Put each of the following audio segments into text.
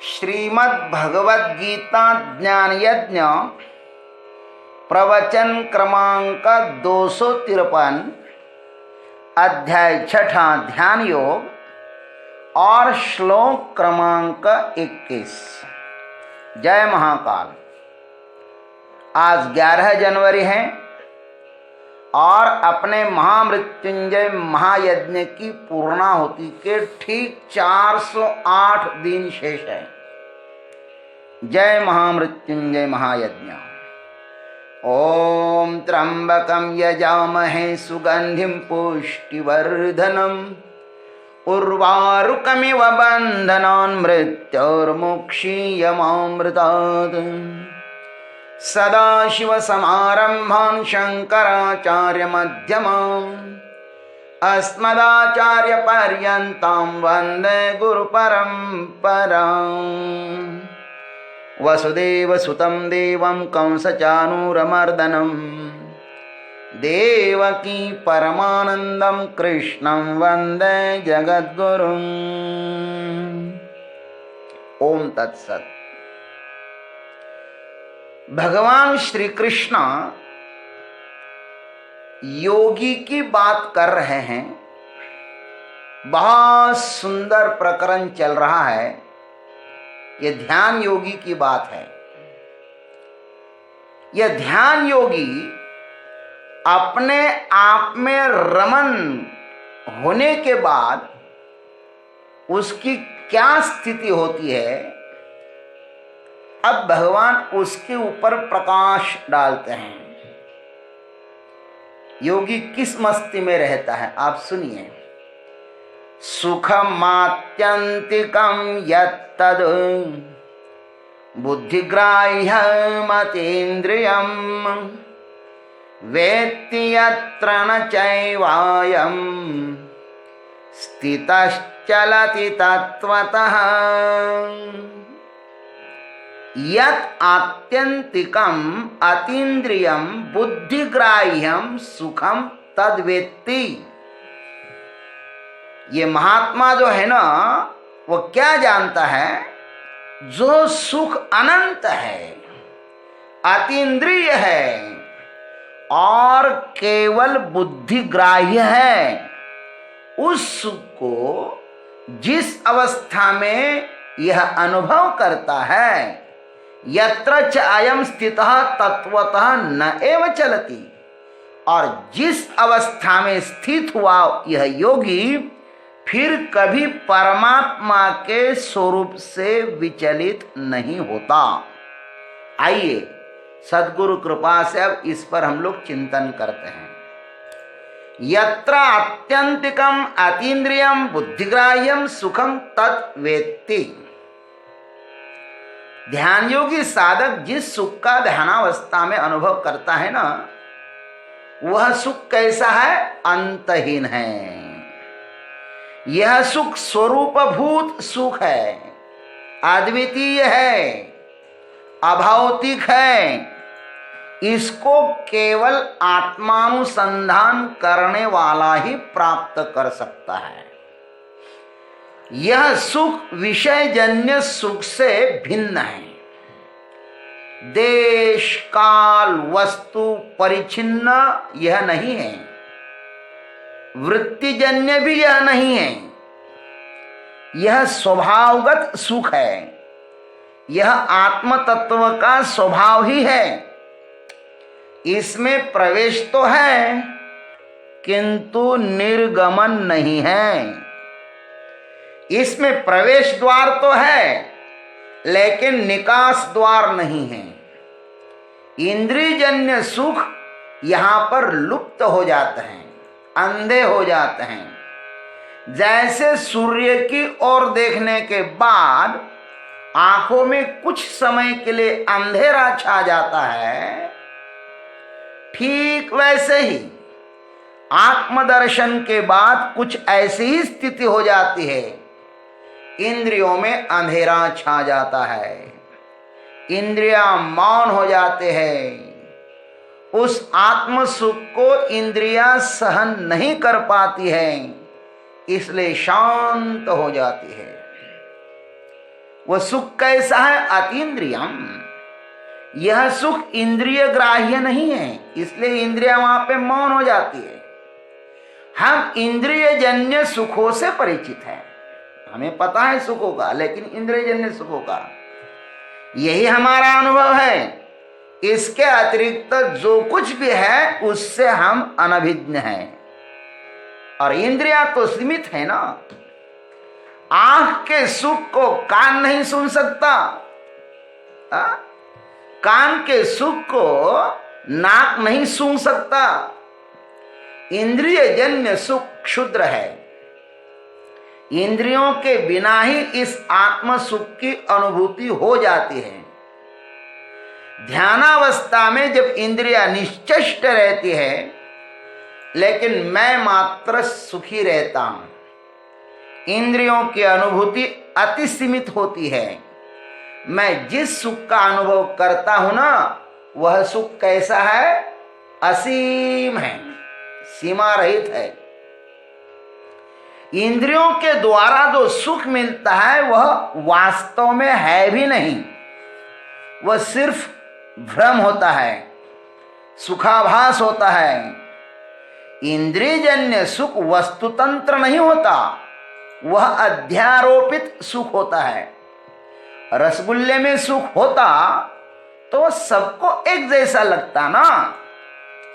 श्रीमद् भगवद गीता ज्ञान यज्ञ प्रवचन क्रमांक 253 अध्याय 6 ध्यान योग और श्लोक क्रमांक 21। जय महाकाल। आज 11 जनवरी है और अपने महामृत्युंजय महायज्ञ की पूर्णाहुति के ठीक 408 दिन शेष है। जय महामृत्युंजय महायज्ञ। ओम त्र्यंबकं यजामहे सुगंधिं पुष्टिवर्धनम् उर्वारुकमिव बन्धनान् मृत्योर्मुक्षीयमामृतात्। सदाशिवसमारम्भान् शङ्कराचार्यमध्यमाम् अस्मदाचार्यपर्यन्तां वन्दे गुरुपरम्पराम्। वसुदेवसुतं देवं कंसचाणूरमर्दनं देवकी परमानन्दं कृष्णं वन्दे जगद्गुरुम्। ओम तत्सत्। भगवान श्री कृष्ण योगी की बात कर रहे हैं। बहुत सुंदर प्रकरण चल रहा है। यह ध्यान योगी की बात है। यह ध्यान योगी अपने आप में रमन होने के बाद उसकी क्या स्थिति होती है, अब भगवान उसके ऊपर प्रकाश डालते हैं। योगी किस मस्ती में रहता है आप सुनिए। सुखमात्यंतिकं यत्तद् बुद्धिग्राह्यमतीन्द्रियं वेत्ति यत्र न चैवायं स्थितश्चलति तत्त्वतः। यत् आत्यंतिकम अतीन्द्रियम बुद्धिग्राह्यम सुखम तद्वेत्ति। ये महात्मा जो है ना, वो क्या जानता है? जो सुख अनंत है, अतीन्द्रिय है और केवल बुद्धिग्राह्य है, उस सुख को जिस अवस्था में यह अनुभव करता है, यत्र च अयं स्थितः तत्वतः न एव चलति, और जिस अवस्था में स्थित हुआ यह योगी फिर कभी परमात्मा के स्वरूप से विचलित नहीं होता। आइए सद्गुरु कृपा से अब इस पर हम लोग चिंतन करते हैं। यत्र आत्यंतिकम अतीन्द्रियम बुद्धिग्राह्यम सुखम तत् वेत्ति। ध्यान योगी साधक जिस सुख का ध्यानावस्था में अनुभव करता है ना, वह सुख कैसा है? अंतहीन है। यह सुख स्वरूपभूत सुख है, अद्वितीय है, अभौतिक है। इसको केवल आत्मानुसंधान करने वाला ही प्राप्त कर सकता है। यह सुख विषयजन्य सुख से भिन्न है। देश काल वस्तु परिच्छिन्न यह नहीं है, वृत्तिजन्य भी यह नहीं है। यह स्वभावगत सुख है। यह आत्म तत्व का स्वभाव ही है। इसमें प्रवेश तो है किंतु निर्गमन नहीं है। इसमें प्रवेश द्वार तो है लेकिन निकास द्वार नहीं है। इंद्रियजन्य सुख यहां पर लुप्त हो जाते हैं, अंधे हो जाते हैं। जैसे सूर्य की ओर देखने के बाद आंखों में कुछ समय के लिए अंधेरा छा जाता है, ठीक वैसे ही आत्मदर्शन के बाद कुछ ऐसी ही स्थिति हो जाती है। इंद्रियों में अंधेरा छा जाता है, इंद्रियां मौन हो जाते हैं। उस आत्म सुख को इंद्रियां सहन नहीं कर पाती हैं, इसलिए शांत हो जाती है। वह सुख कैसा है? अतीन्द्रियम। यह सुख इंद्रिय ग्राह्य नहीं है, इसलिए इंद्रिया वहां पे मौन हो जाती है। हम इंद्रिय जन्य सुखों से परिचित हैं, हमें पता है सुखों का, लेकिन इंद्रिय जन्य सुखों का यही हमारा अनुभव है। इसके अतिरिक्त जो कुछ भी है उससे हम अनभिज्ञ हैं। और इंद्रिया तो सीमित है ना। आंख के सुख को कान नहीं सुन सकता, कान के सुख को नाक नहीं सूंघ सकता। इंद्रिय जन्य सुख क्षुद्र है। इंद्रियों के बिना ही इस आत्म सुख की अनुभूति हो जाती है। ध्यानावस्था में जब इंद्रिया निश्चष्ट रहती है, लेकिन मैं मात्र सुखी रहता हूं, इंद्रियों की अनुभूति अति सीमित होती है। मैं जिस सुख का अनुभव करता हूं ना, वह सुख कैसा है? असीम है, सीमा रहित है। इंद्रियों के द्वारा जो सुख मिलता है वह वास्तव में है भी नहीं, वह सिर्फ भ्रम होता है, सुखाभास होता है। इंद्रियजन्य सुख वस्तुतंत्र नहीं होता, वह अध्यारोपित सुख होता है। रसगुल्ले में सुख होता तो सबको एक जैसा लगता ना,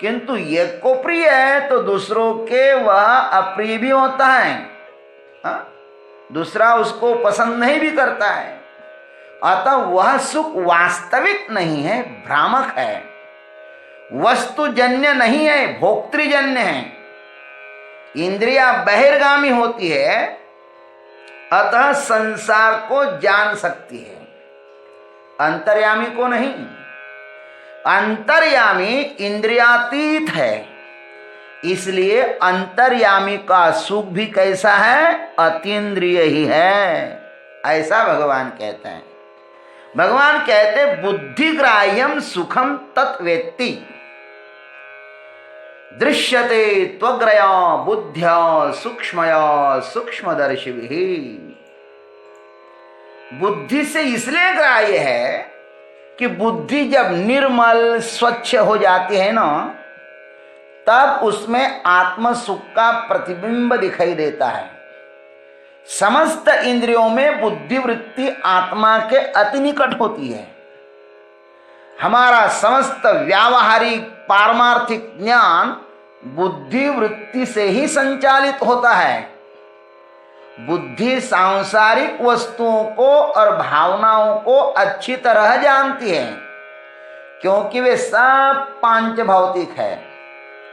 किंतु एक को प्रिय है तो दूसरों के वह अप्रिय भी होता है। दूसरा उसको पसंद नहीं भी करता है। अतः वह सुख वास्तविक नहीं है, भ्रामक है, वस्तुजन्य नहीं है, भोक्तृजन्य है। इंद्रिया बहिर्गामी होती है, अतः संसार को जान सकती है, अंतर्यामी को नहीं। अंतर्यामी इंद्रियातीत है, इसलिए अंतर्यामी का सुख भी कैसा है? अतीन्द्रिय ही है, ऐसा भगवान कहते हैं। भगवान कहते बुद्धिग्राह्यम सुखम तत्वेत्ति दृश्यते त्वग्रया बुद्ध्या सूक्ष्मया सूक्ष्मदर्शिभिः। बुद्धि से इसलिए ग्राह्य है कि बुद्धि जब निर्मल स्वच्छ हो जाती है ना, तब उसमें आत्म सुख का प्रतिबिंब दिखाई देता है। समस्त इंद्रियों में बुद्धि वृत्ति आत्मा के अति निकट होती है। हमारा समस्त व्यावहारिक पारमार्थिक ज्ञान बुद्धि वृत्ति से ही संचालित होता है। बुद्धि सांसारिक वस्तुओं को और भावनाओं को अच्छी तरह जानती है, क्योंकि वे सब पांच भौतिक है,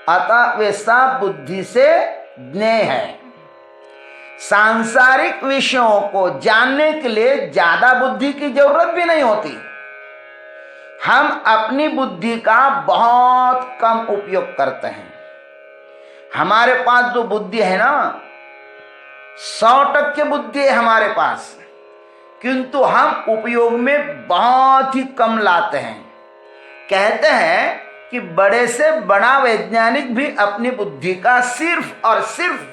अतः वे सब बुद्धि से ज्ञेय है। सांसारिक विषयों को जानने के लिए ज्यादा बुद्धि की जरूरत भी नहीं होती। हम अपनी बुद्धि का बहुत कम उपयोग करते हैं। हमारे पास जो बुद्धि है ना, 100% बुद्धि है हमारे पास, किंतु हम उपयोग में बहुत ही कम लाते हैं। कहते हैं कि बड़े से बड़ा वैज्ञानिक भी अपनी बुद्धि का सिर्फ और सिर्फ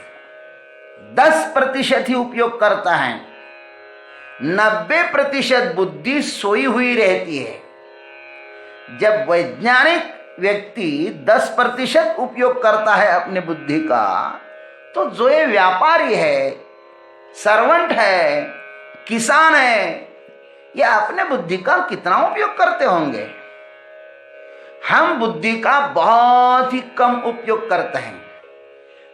10% ही उपयोग करता है। 90% बुद्धि सोई हुई रहती है। जब वैज्ञानिक व्यक्ति 10% उपयोग करता है अपनी बुद्धि का, तो जो ये व्यापारी है, सर्वेंट है, किसान है, ये अपने बुद्धि का कितना उपयोग करते होंगे? हम बुद्धि का बहुत ही कम उपयोग करते हैं।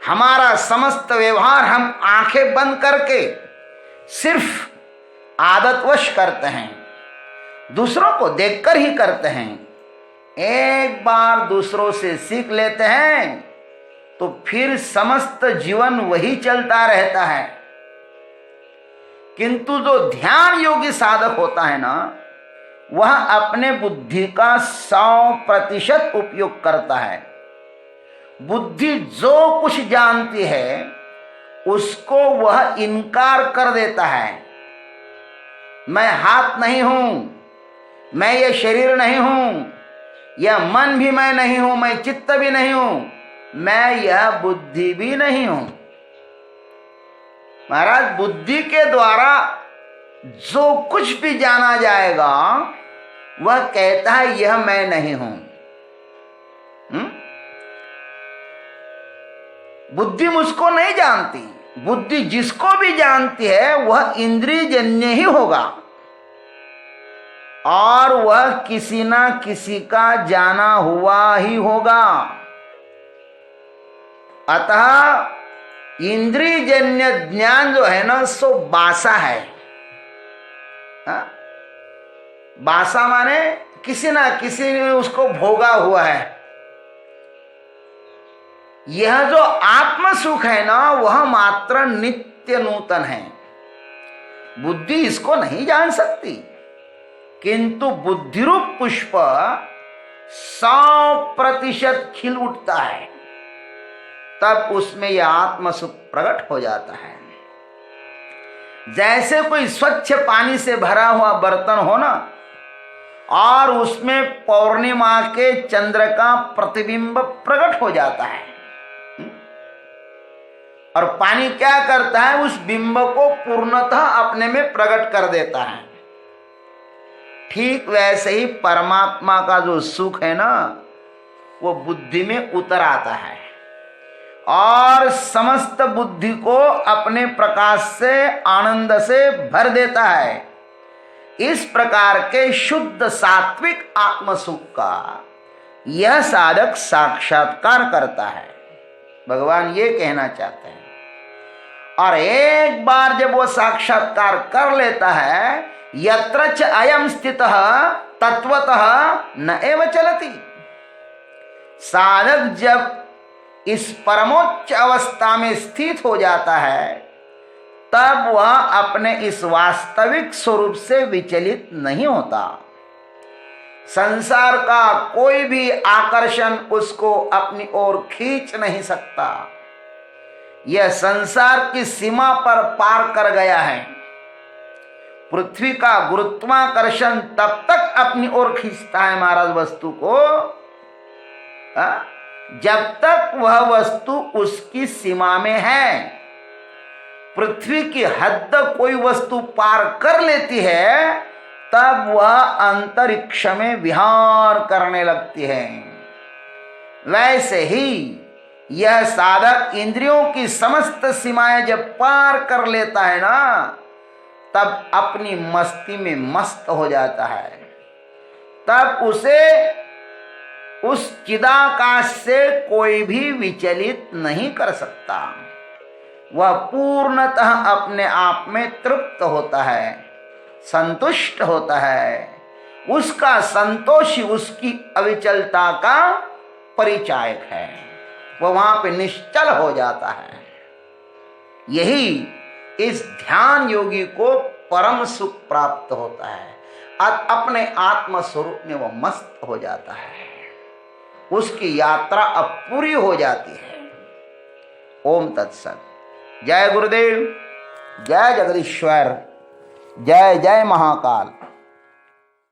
हमारा समस्त व्यवहार हम आंखें बंद करके सिर्फ आदतवश करते हैं, दूसरों को देखकर ही करते हैं। एक बार दूसरों से सीख लेते हैं तो फिर समस्त जीवन वही चलता रहता है। किंतु जो ध्यान योगी साधक होता है ना, वह अपने बुद्धि का 100% उपयोग करता है। बुद्धि जो कुछ जानती है उसको वह इनकार कर देता है। मैं हाथ नहीं हूं, मैं ये शरीर नहीं हूं, यह मन भी मैं नहीं हूं, मैं चित्त भी नहीं हूं, मैं यह बुद्धि भी नहीं हूं। महाराज, बुद्धि के द्वारा जो कुछ भी जाना जाएगा वह कहता है यह मैं नहीं हूं। बुद्धि मुझको नहीं जानती, बुद्धि जिसको भी जानती है वह इंद्रिय जन्य ही होगा और वह किसी ना किसी का जाना हुआ ही होगा। अतः इंद्रिय जन्य ज्ञान जो है ना सो बासा है। बासा माने किसी ना किसी ने उसको भोगा हुआ है। यह जो आत्म सुख है ना वह मात्र नित्य नूतन है। बुद्धि इसको नहीं जान सकती, किंतु बुद्धिरूप पुष्प 100% खिल उठता है, तब उसमें यह आत्म सुख प्रकट हो जाता है। जैसे कोई स्वच्छ पानी से भरा हुआ बर्तन हो ना और उसमें पौर्णिमा के चंद्र का प्रतिबिंब प्रकट हो जाता है, और पानी क्या करता है, उस बिंब को पूर्णतः अपने में प्रकट कर देता है। ठीक वैसे ही परमात्मा का जो सुख है ना वो बुद्धि में उतर आता है और समस्त बुद्धि को अपने प्रकाश से आनंद से भर देता है। इस प्रकार के शुद्ध सात्विक आत्म सुख का यह साधक साक्षात्कार करता है, भगवान ये कहना चाहते हैं। और एक बार जब वो साक्षात्कार कर लेता है, यत्र च अयम स्थितः तत्वतः न एव चलति। साधक जब इस परमोच्च अवस्था में स्थित हो जाता है तब वह अपने इस वास्तविक स्वरूप से विचलित नहीं होता। संसार का कोई भी आकर्षण उसको अपनी ओर खींच नहीं सकता। यह संसार की सीमा पर पार कर गया है। पृथ्वी का गुरुत्वाकर्षण तब तक अपनी ओर खींचता है महाराज वस्तु को जब तक वह वस्तु उसकी सीमा में है। पृथ्वी की हद कोई वस्तु पार कर लेती है तब वह अंतरिक्ष में विहार करने लगती है। वैसे ही यह साधक इंद्रियों की समस्त सीमाएं जब पार कर लेता है ना तब अपनी मस्ती में मस्त हो जाता है। तब उसे उस चिदाकाश से कोई भी विचलित नहीं कर सकता। वह पूर्णतः अपने आप में तृप्त होता है, संतुष्ट होता है। उसका संतोष ही उसकी अविचलता का परिचायक है। वह वहां पे निश्चल हो जाता है। यही इस ध्यान योगी को परम सुख प्राप्त होता है। अपने आत्म स्वरूप में वह मस्त हो जाता है। उसकी यात्रा अब पूरी हो जाती है। ओम तत्सत। जय गुरुदेव, जय जगदीश्वर, जय जय महाकाल।